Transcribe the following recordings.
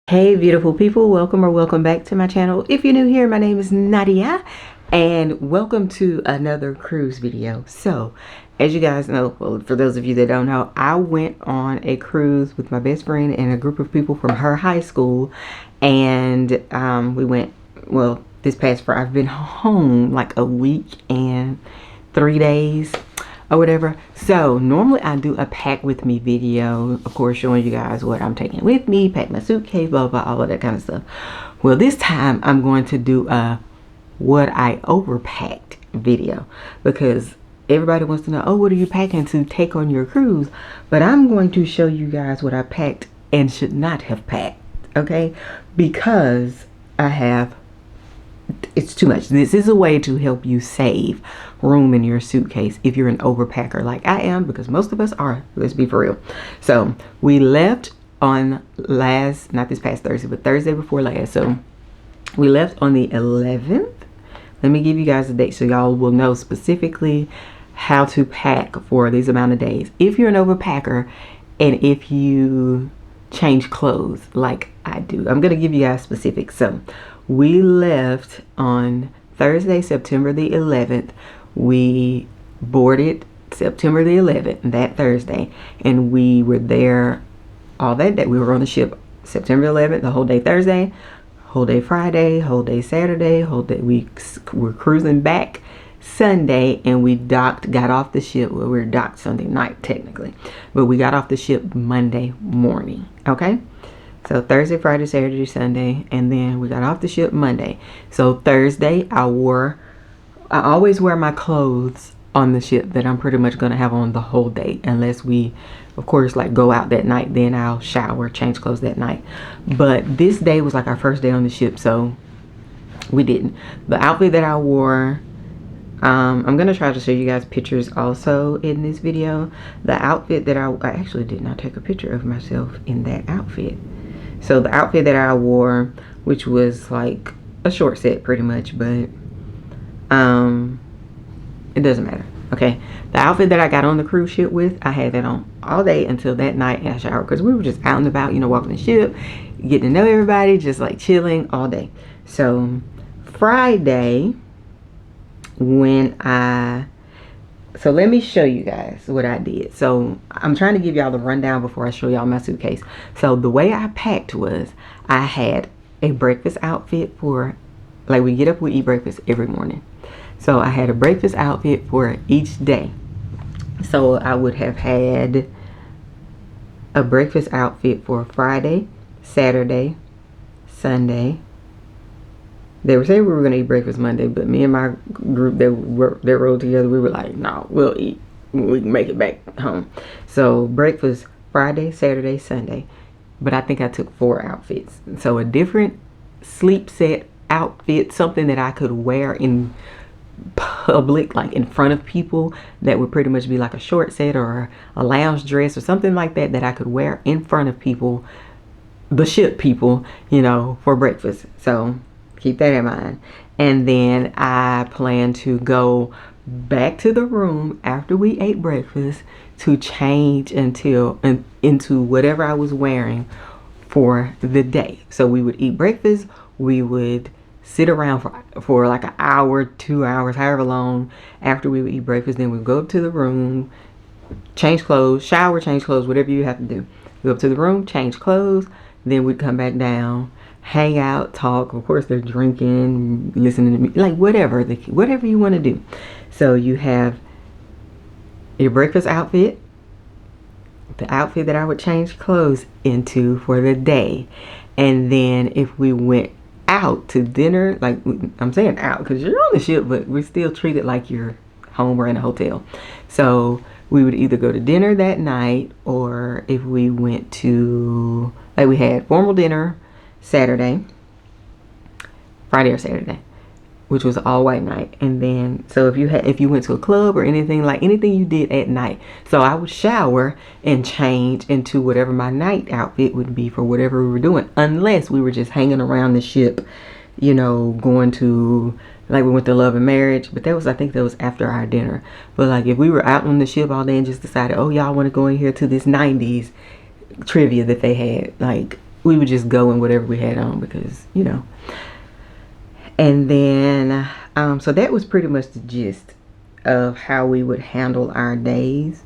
Hey beautiful people, welcome or welcome back to my channel. If you're new here, my name is Nadia and welcome to another cruise video. So as you guys know, well, for those of you that don't know, I went on a cruise with my best friend and a group of people from her high school, and we went, well, this past Friday. I've been home like a week and 3 days or whatever. So normally I do a pack with me video, of course, showing you guys what I'm taking with me, pack my suitcase, blah blah, all of that kind of stuff. Well, this time I'm going to do a what I overpacked video, because everybody wants to know, oh, what are you packing to take on your cruise? But I'm going to show you guys what I packed and should not have packed, okay? Because it's too much. This is a way to help you save room in your suitcase if you're an overpacker like I am, because most of us are, let's be for real. So we left on not this past Thursday, but Thursday before last. So we left on the 11th. Let me give you guys the date so y'all will know specifically how to pack for these amount of days if you're an overpacker, and if you change clothes like I do. I'm gonna give you guys specifics. So we left on Thursday, September the 11th. We boarded September the 11th, that Thursday, and we were there all that day. We were on the ship September 11th, the whole day Thursday, whole day Friday, whole day Saturday, whole day. We were cruising back Sunday, and we got off the ship. Well, we were docked Sunday night technically, but we got off the ship Monday morning, okay? So Thursday, Friday, Saturday, Sunday, and then we got off the ship Monday. So Thursday, I always wear my clothes on the ship that I'm pretty much going to have on the whole day, unless we, of course, like go out that night. Then I'll shower, change clothes that night. But this day was like our first day on the ship, so we didn't. The outfit that I wore, I'm going to try to show you guys pictures also in this video. The outfit that I actually did not take a picture of myself in that outfit. So the outfit that I wore, which was like a short set pretty much, but it doesn't matter, okay? The outfit that I got on the cruise ship with, I had that on all day until that night, and I showered, because we were just out and about, you know, walking the ship, getting to know everybody, just like chilling all day. So Friday, so let me show you guys what I did. So I'm trying to give y'all the rundown before I show y'all my suitcase. So the way I packed was, I had a breakfast outfit for, like, we get up, we eat breakfast every morning. So I had a breakfast outfit for each day. So I would have had a breakfast outfit for Friday, Saturday, Sunday. They were saying we were going to eat breakfast Monday, but me and my group that rode together, we were like, no, we'll eat. We can make it back home. So breakfast Friday, Saturday, Sunday. But I think I took 4 outfits. So a different sleep set outfit, something that I could wear in public, like in front of people, that would pretty much be like a short set or a lounge dress or something like that, that I could wear in front of people, the ship people, you know, for breakfast. So keep that in mind. And then I plan to go back to the room after we ate breakfast to change into whatever I was wearing for the day. So we would eat breakfast, we would sit around for like an hour, 2 hours, however long after we would eat breakfast. Then we'd go up to the room, change clothes, shower, change clothes, whatever you have to do. Go up to the room, change clothes, then we'd come back down, hang out, talk. Of course, they're drinking, listening to me, like whatever you want to do. So you have your breakfast outfit, the outfit that I would change clothes into for the day, and then if we went out to dinner, like I'm saying out because you're on the ship, but we're still treated like you're home or in a hotel. So we would either go to dinner that night, or if we went to, like, we had formal dinner Friday or Saturday, which was all white night. And then, so if you went to a club or anything you did at night. So I would shower and change into whatever my night outfit would be for whatever we were doing, unless we were just hanging around the ship, you know, going to, like, we went to Love and Marriage, but I think that was after our dinner. But like, if we were out on the ship all day and just decided, oh, y'all want to go in here to this 90s trivia that they had, like, we would just go in whatever we had on because, you know. And then, so that was pretty much the gist of how we would handle our days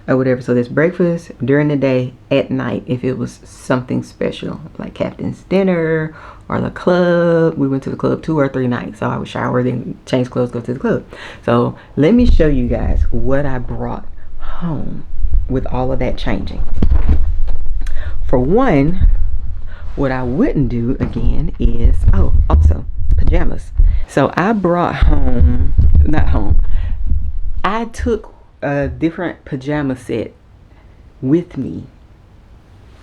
or whatever. So there's breakfast during the day, at night if it was something special like captain's dinner or the club. We went to the club 2 or 3 nights, so I would shower, then change clothes, go to the club. So let me show you guys what I brought home with all of that changing. For one, what I wouldn't do again is, oh, also pajamas. So I brought home, not home, I took a different pajama set with me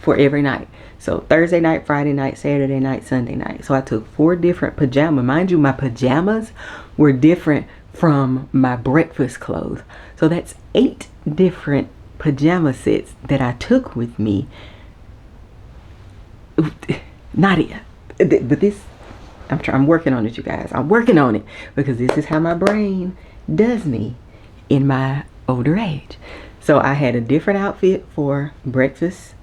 for every night. So Thursday night, Friday night, Saturday night, Sunday night. So I took 4 different pajamas. Mind you, my pajamas were different from my breakfast clothes. So that's 8 different pajama sets that I took with me. Nadia, but this, I'm working on it, you guys. I'm working on it because this is how my brain does me in my older age. So I had a different outfit for breakfast,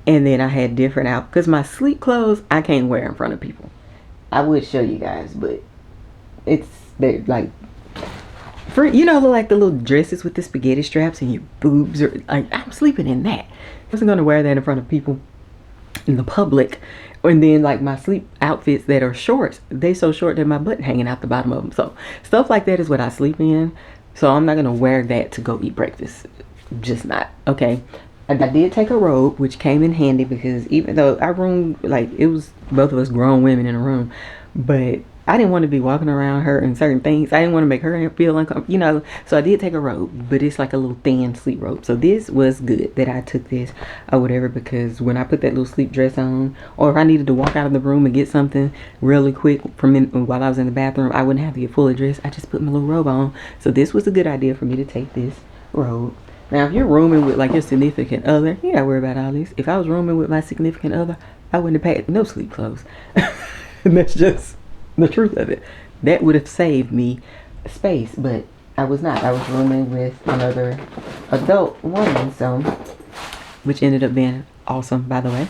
and then I had different out because my sleep clothes I can't wear in front of people. I would show you guys, but they're like, for, you know, like the little dresses with the spaghetti straps and your boobs, or like, I'm sleeping in that. I wasn't gonna wear that in front of people in the public. And then like my sleep outfits that are shorts, they so short that my butt hanging out the bottom of them. So stuff like that is what I sleep in. So I'm not gonna wear that to go eat breakfast. Just not. Okay. I did take a robe, which came in handy because even though our room, like, it was both of us grown women in a room, but I didn't want to be walking around her and certain things. I didn't want to make her feel uncomfortable, you know. So I did take a robe, but it's like a little thin sleep robe. So this was good that I took this or whatever, because when I put that little sleep dress on, or if I needed to walk out of the room and get something really quick from while I was in the bathroom, I wouldn't have to get fully dressed. I just put my little robe on. So this was a good idea for me to take this robe. Now, if you're rooming with like your significant other, you gotta worry about all this. If I was rooming with my significant other, I wouldn't have packed no sleep clothes. And that's just the truth of it. That would have saved me space, but I was not. I was rooming with another adult woman, so, which ended up being awesome, by the way.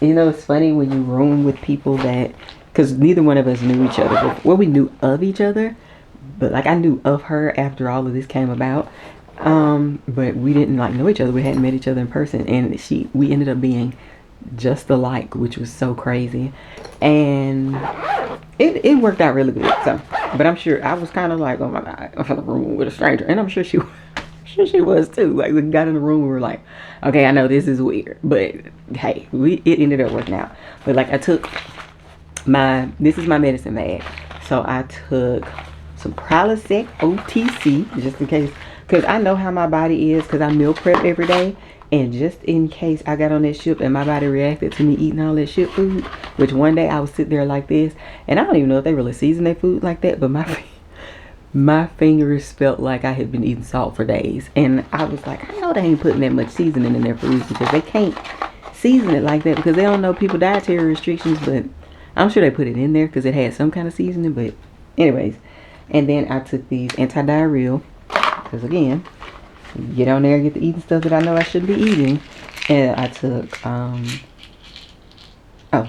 You know, it's funny when you room with people that, because neither one of us knew each other. Well, we knew of each other, but like I knew of her after all of this came about. But we didn't like know each other. We hadn't met each other in person, and we ended up being just alike, which was so crazy. And it worked out really good. So, but I'm sure I was kind of like, oh my God, I'm in the room with a stranger, and I'm sure she was too. Like, we got in the room and we were like, okay, I know this is weird, but hey, it ended up working out. But like, I took this is my medicine bag, so I took some Prilosec OTC just in case. Because I know how my body is, because I meal prep every day. And just in case I got on that ship and my body reacted to me eating all that shit food, which one day I would sit there like this, and I don't even know if they really season their food like that, but my fingers felt like I had been eating salt for days. And I was like, I know they ain't putting that much seasoning in their foods, because they can't season it like that because they don't know people dietary restrictions. But I'm sure they put it in there because it had some kind of seasoning. But anyways, and then I took these anti-diarrheal. Because again, get on there and get to eating stuff that I know I shouldn't be eating. And I took, oh,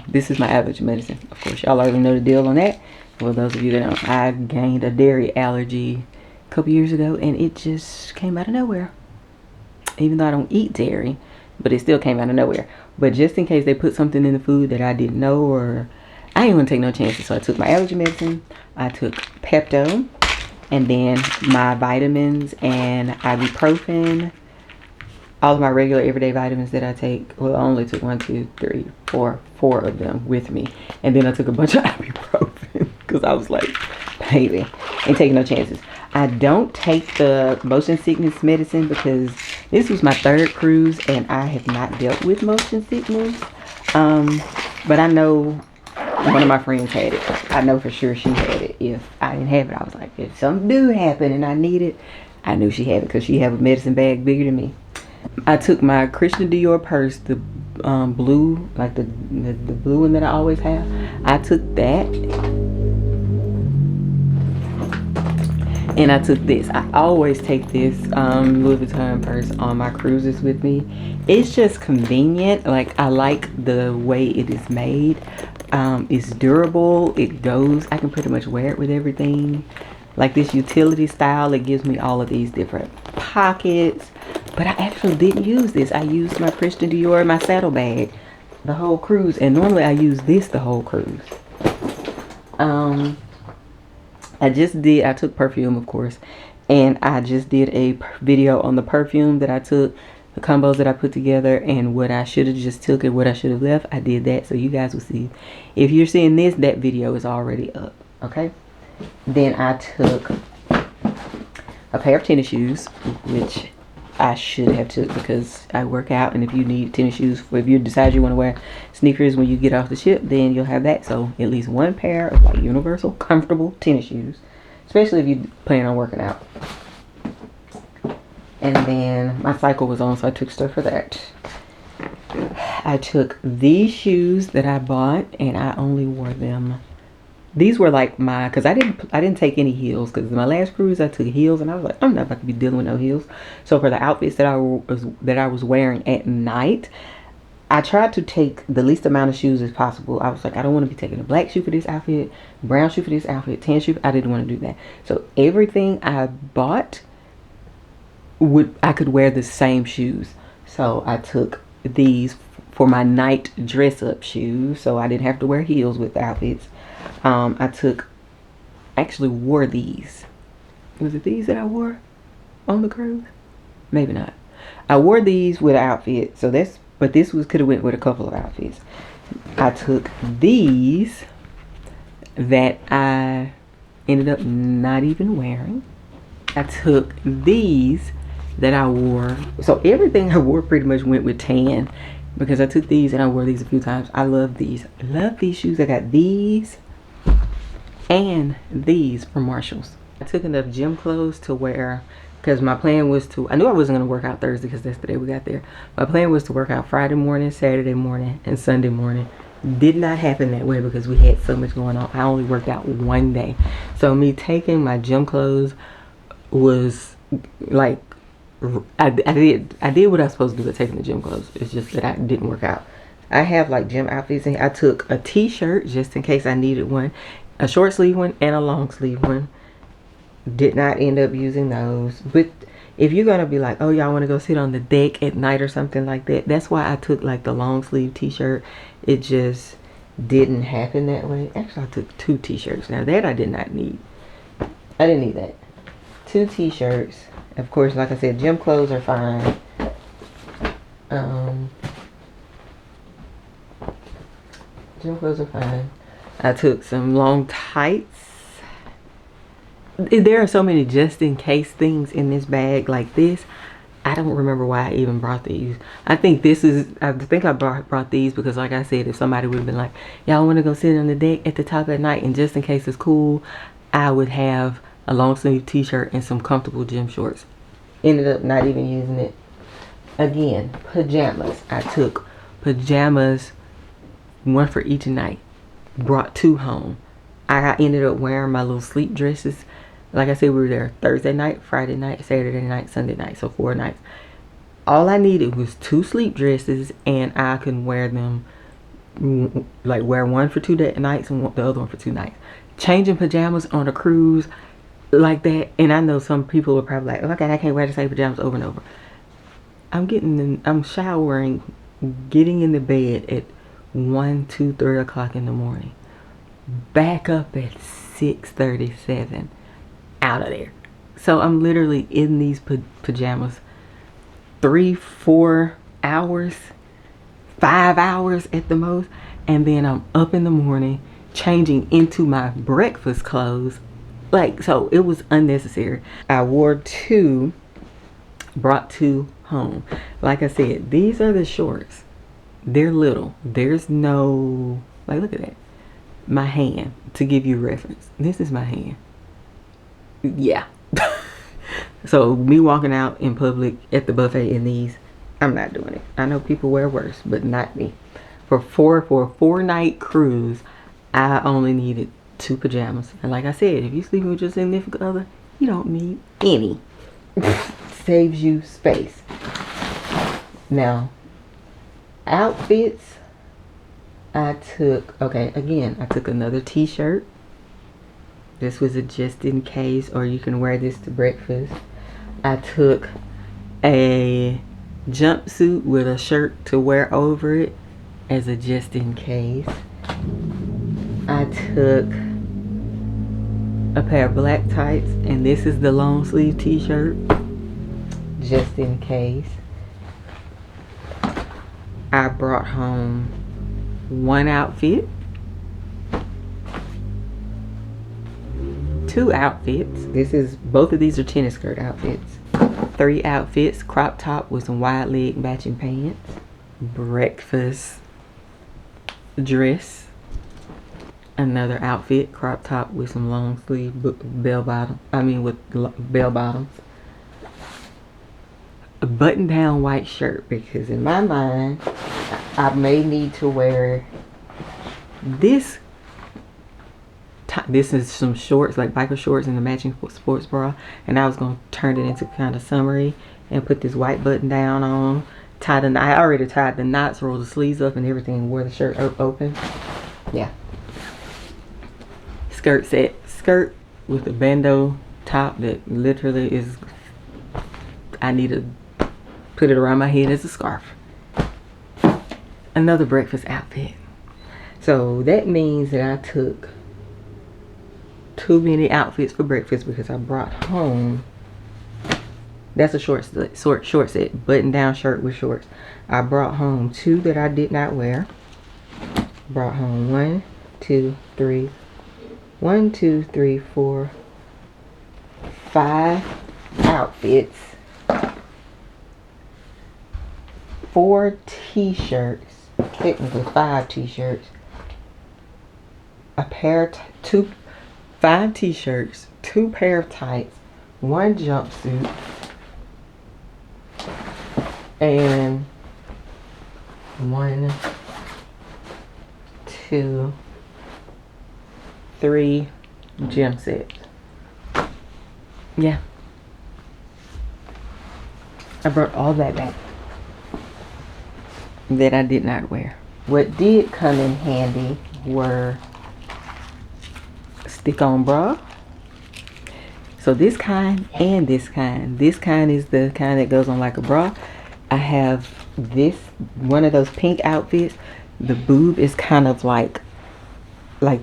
this is my allergy medicine. Of course, y'all already know the deal on that. Well, those of you that don't, I gained a dairy allergy a couple years ago, and it just came out of nowhere. Even though I don't eat dairy, but it still came out of nowhere. But just in case they put something in the food that I didn't know, or I didn't want to take no chances. So I took my allergy medicine. I took Pepto. And then my vitamins and ibuprofen, all of my regular everyday vitamins that I take. Well, I only took 1, 2, 3, 4 of them with me. And then I took a bunch of ibuprofen because I was like, baby, ain't taking no chances. I don't take the motion sickness medicine because this was my 3rd cruise and I have not dealt with motion sickness. But I know one of my friends had it. I know for sure she had it. If I didn't have it, I was like, if something do happen and I need it, I knew she had it because she have a medicine bag bigger than me. I took my Christian Dior purse, the blue, like the blue one that I always have. I took that. And I took this. I always take this Louis Vuitton purse on my cruises with me. It's just convenient. Like, I like the way it is made. It's durable. It goes. I can pretty much wear it with everything. Like this utility style, it gives me all of these different pockets. But I actually didn't use this. I used my Christian Dior, my saddlebag, the whole cruise. And normally I use this the whole cruise. I took perfume, of course, and I just did a video on the perfume that I took, the combos that I put together, and what I should have just took and what I should have left. I did that, so you guys will see. If you're seeing this, that video is already up, okay? Then I took a pair of tennis shoes, which I should have took because I work out, and if you need tennis shoes, if you decide you want to wear sneakers when you get off the ship, then you'll have that. So at least one pair of like universal comfortable tennis shoes, especially if you plan on working out. And then my cycle was on, so I took stuff for that. I took these shoes that I bought, and I only wore them. These were like because I didn't take any heels, because my last cruise I took heels, and I was like, I'm not about to be dealing with no heels. So for the outfits that I was wearing at night, I tried to take the least amount of shoes as possible. I was like, I don't want to be taking a black shoe for this outfit, brown shoe for this outfit, tan shoe. I didn't want to do that. So everything I bought I could wear the same shoes. So I took these for my night dress up shoes, so I didn't have to wear heels with the outfits. Actually wore these. Was it these that I wore on the cruise? Maybe not. I wore these with an outfit, so but this could have went with a couple of outfits. I took these that I ended up not even wearing. I took these that I wore. So everything I wore pretty much went with tan, because I took these and I wore these a few times. I love these. Love these shoes. I got these and these from Marshalls. I took enough gym clothes to wear, because my plan was to, I knew I wasn't going to work out Thursday because that's the day we got there. My plan was to work out Friday morning, Saturday morning, and Sunday morning. Did not happen that way because we had so much going on. I only worked out one day. So me taking my gym clothes was like, I did what I was supposed to do with taking the gym clothes. It's just that I didn't work out. I have like gym outfits, and I took a t-shirt just in case I needed one, a short sleeve one and a long sleeve one. Did not end up using those. But if you're gonna be like, oh, y'all want to go sit on the deck at night or something like that, that's why I took like the long sleeve t-shirt. It just didn't happen that way. Actually, I took 2 t-shirts. Now that I did not need. I didn't need that. 2 t-shirts. Of course, like I said, gym clothes are fine. Gym clothes are fine. I took some long tights. There are so many just in case things in this bag like this. I don't remember why I even brought these. I think I brought these because, like I said, if somebody would have been like, y'all want to go sit on the deck at the top at night, and just in case it's cool, I would have a long sleeve t-shirt and some comfortable gym shorts. Ended up not even using it. Again, pajamas. I took pajamas, one for each night. Brought 2 home. I ended up wearing my little sleep dresses. Like I said, we were there Thursday night, Friday night, Saturday night, Sunday night. So 4 nights. All I needed was 2 sleep dresses, and I can wear them, like wear one for 2 nights and the other one for 2 nights. Changing pajamas on a cruise like that, and I know some people are probably like, okay, I can't wear the same pajamas over and over. I'm showering, getting in the bed at 1, 2, 3 o'clock in the morning. Back up at 6:37. Out of there. So I'm literally in these pajamas 3-4 hours, 5 hours at the most, and then I'm up in the morning changing into my breakfast clothes. Like, so it was unnecessary. I wore 2, brought 2 home. Like I said, these are the shorts. They're little. There's no, like, look at that. My hand, to give you reference. This is my hand. Yeah. So me walking out in public at the buffet in these, I'm not doing it. I know people wear worse, but not me. For a 4-night cruise, I only needed 2 pajamas. And like I said, if you sleep with your significant other, You don't need any. Saves you space. Now, outfits, I took another t-shirt. This was a just in case, or you can wear this to breakfast. I took a jumpsuit with a shirt to wear over it as a just in case. I took a pair of black tights, and this is the long sleeve t-shirt, just in case. I brought home one outfit, two outfits. Both of these are tennis skirt outfits. 3 outfits: crop top with some wide leg matching pants, breakfast dress, another outfit, crop top with some long sleeve bell bottoms, a button down white shirt, because in my mind I may need to wear this. This is some shorts, like biker shorts and the matching sports bra, and I was going to turn it into kind of summery and put this white button down on. I already tied the knots, rolled the sleeves up and everything, wore the shirt open. Yeah. Skirt with a bandeau top that literally is, I need to put it around my head as a scarf. Another breakfast outfit. So that means that I took too many outfits for breakfast, because I brought home, that's a short set, button down shirt with shorts. I brought home 2 that I did not wear. Brought home 1, 2, 3, 4, 5 outfits, 4 t-shirts, technically 5 t-shirts, 5 t-shirts, 2 pair of tights, 1 jumpsuit, and 1, 2, 3 gym sets. Yeah. I brought all that back that I did not wear. What did come in handy were stick-on bra. So this kind and this kind. This kind is the kind that goes on like a bra. I have one of those pink outfits. The boob is kind of like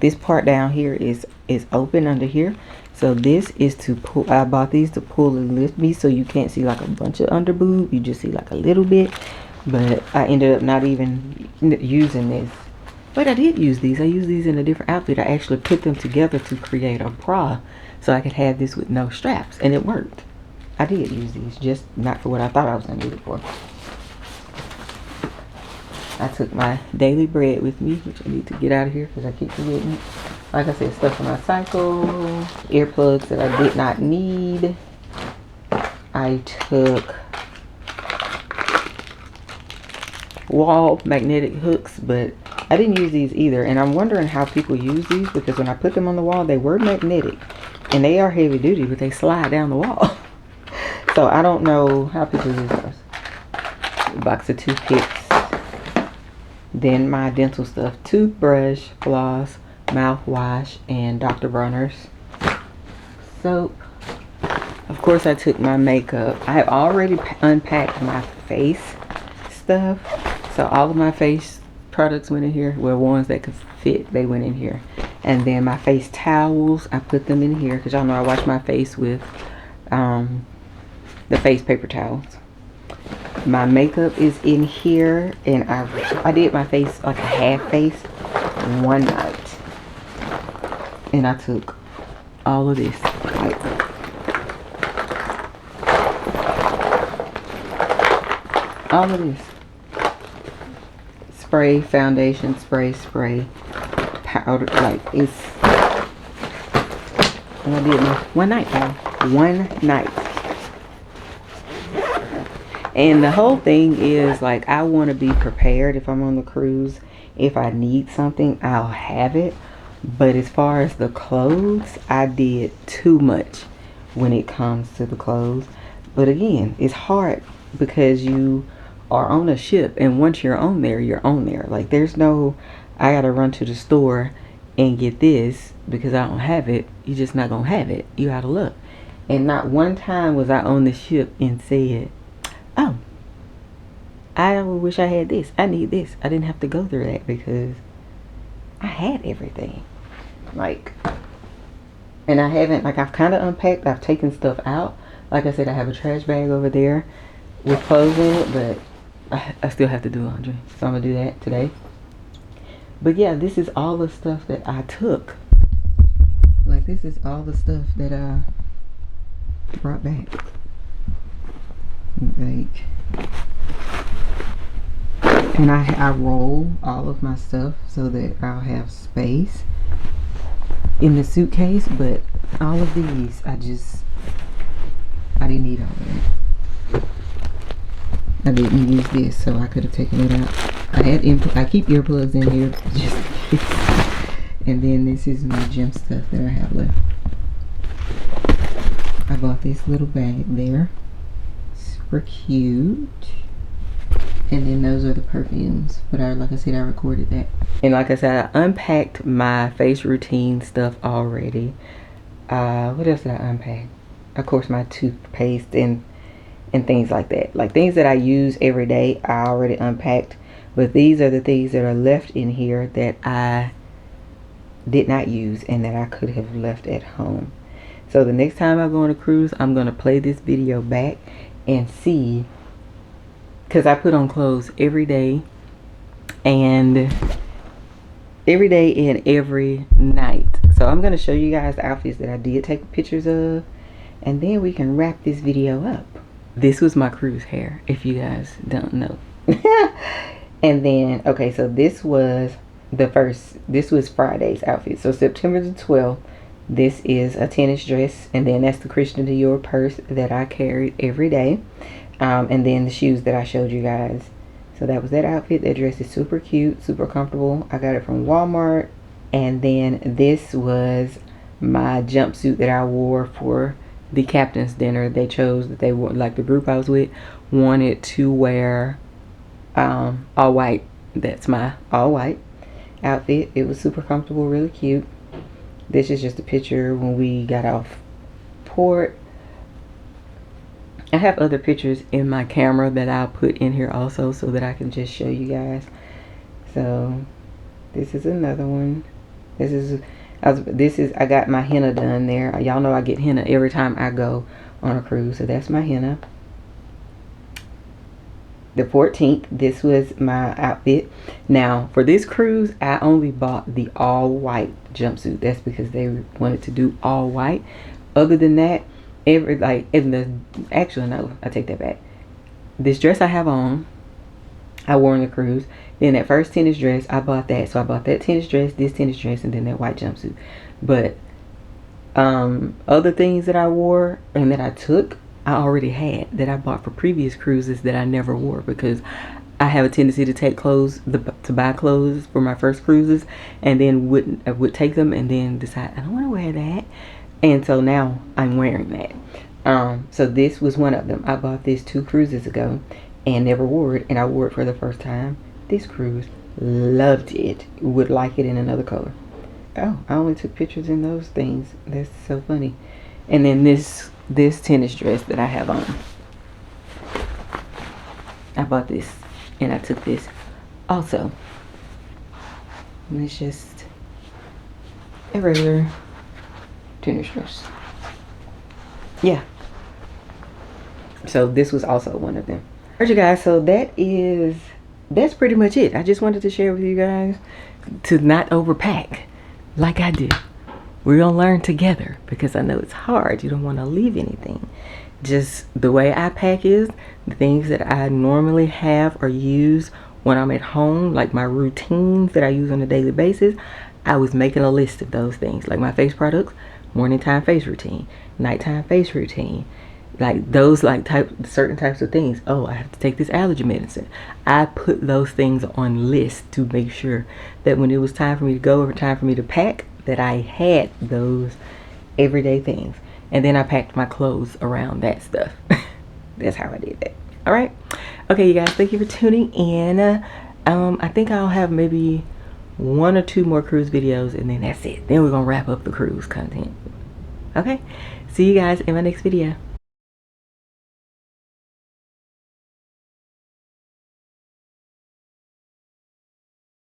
this part down here is open under here. So this is to pull. I bought these to pull and lift me, so you can't see like a bunch of under boob. You just see like a little bit. But I ended up not even using this. But I did use these. I used these in a different outfit. I actually put them together to create a bra, so I could have this with no straps, and it worked. I did use these, just not for what I thought I was going to need it for. I took my daily bread with me, which I need to get out of here because I keep forgetting. Like I said, stuff for my cycle, earplugs that I did not need. I took wall magnetic hooks, but I didn't use these either, and I'm wondering how people use these, because when I put them on the wall, they were magnetic and they are heavy duty, but they slide down the wall. So I don't know how people use those. A box of toothpicks, then my dental stuff: toothbrush, floss, mouthwash, and Dr. Bronner's soap. Of course, I took my makeup. I have already unpacked my face stuff, so all of my face products went in here. Well, ones that could fit, they went in here. And then my face towels, I put them in here because y'all know I wash my face with the face paper towels. My makeup is in here, and I did my face like a half face one night, and I took all of this, like, all of this spray, foundation spray, powder, like, it's, and I did my one night, y'all. One night. And the whole thing is, like, I want to be prepared if I'm on the cruise. If I need something, I'll have it. But as far as the clothes, I did too much. when it comes to the clothes. But again, it's hard because you are on a ship, and once you're on there, you're on there. Like, there's no, I gotta run to the store and get this because I don't have it. You're just not gonna have it. You gotta look. And not one time was I on the ship and said, oh, I wish I had this. I need this. I didn't have to go through that because I had everything. Like, and I haven't, like, I've kind of unpacked. I've taken stuff out. Like I said, I have a trash bag over there with clothes in it, but I still have to do laundry. So I'm going to do that today. But yeah, this is all the stuff that I took. Like, this is all the stuff that I brought back. Like, and I roll all of my stuff so that I'll have space in the suitcase. But all of these, I didn't need all of that. I didn't use this, so I could have taken it out. I keep earplugs in here just in case. And then this is my gym stuff that I have left. I bought this little bag there. Super cute. And then those are the perfumes. But like I said, I recorded that. And like I said, I unpacked my face routine stuff already. What else did I unpack? Of course, my toothpaste and things like that. Like, things that I use every day, I already unpacked. But these are the things that are left in here that I did not use and that I could have left at home. So the next time I go on a cruise, I'm going to play this video back and see, because I put on clothes every day and every night. So I'm going to show you guys the outfits that I did take pictures of, and then we can wrap this video up. This was my cruise hair, if you guys don't know. And then, okay, so this was Friday's outfit. So September the 12th, this is a tennis dress, and then that's the Christian Dior purse that I carried every day. And then the shoes that I showed you guys. So that was that outfit. That dress is super cute, super comfortable. I got it from Walmart. And then this was my jumpsuit that I wore for the captain's dinner. They chose that they were, like, the group I was with wanted to wear all white. That's my all white outfit. It was super comfortable, really cute. This is just a picture when we got off port. I have other pictures in my camera that I'll put in here also so that I can just show you guys. So this is another one. I got my henna done there. Y'all know I get henna every time I go on a cruise. So that's my henna. The 14th, this was my outfit. Now for this cruise, I only bought the all white jumpsuit. That's because they wanted to do all white. Other than that, actually no, I take that back. This dress I have on, I wore on the cruise. Then that first tennis dress, I bought that. So I bought that tennis dress, this tennis dress, and then that white jumpsuit. But other things that I wore and that I took, I already had, that I bought for previous cruises that I never wore, because I have a tendency to take clothes, to buy clothes for my first cruises, and then would take them and then decide I don't want to wear that, and so now I'm wearing that. So this was one of them. I bought this 2 cruises ago and never wore it, and I wore it for the first time this cruise. Loved it. Would like it in another color. Oh, I only took pictures in those things. That's so funny. And then this tennis dress that I have on, I bought this and I took this also. And it's just a regular tennis dress. Yeah. So this was also one of them. Alright, you guys, so that's pretty much it. I just wanted to share with you guys to not overpack like I do. We're gonna learn together, because I know it's hard. You don't want to leave anything. Just the way I pack is the things that I normally have or use when I'm at home, like my routines that I use on a daily basis. I was making a list of those things, like my face products, morning time face routine, nighttime face routine, like those, like certain types of things. Oh, I have to take this allergy medicine. I put those things on lists to make sure that when it was time for me to go or time for me to pack, that I had those everyday things. and then I packed my clothes around that stuff. That's how I did that. All right. Okay, you guys, thank you for tuning in. I think I'll have maybe 1 or 2 more cruise videos, and then that's it. Then we're gonna wrap up the cruise content. Okay, see you guys in my next video.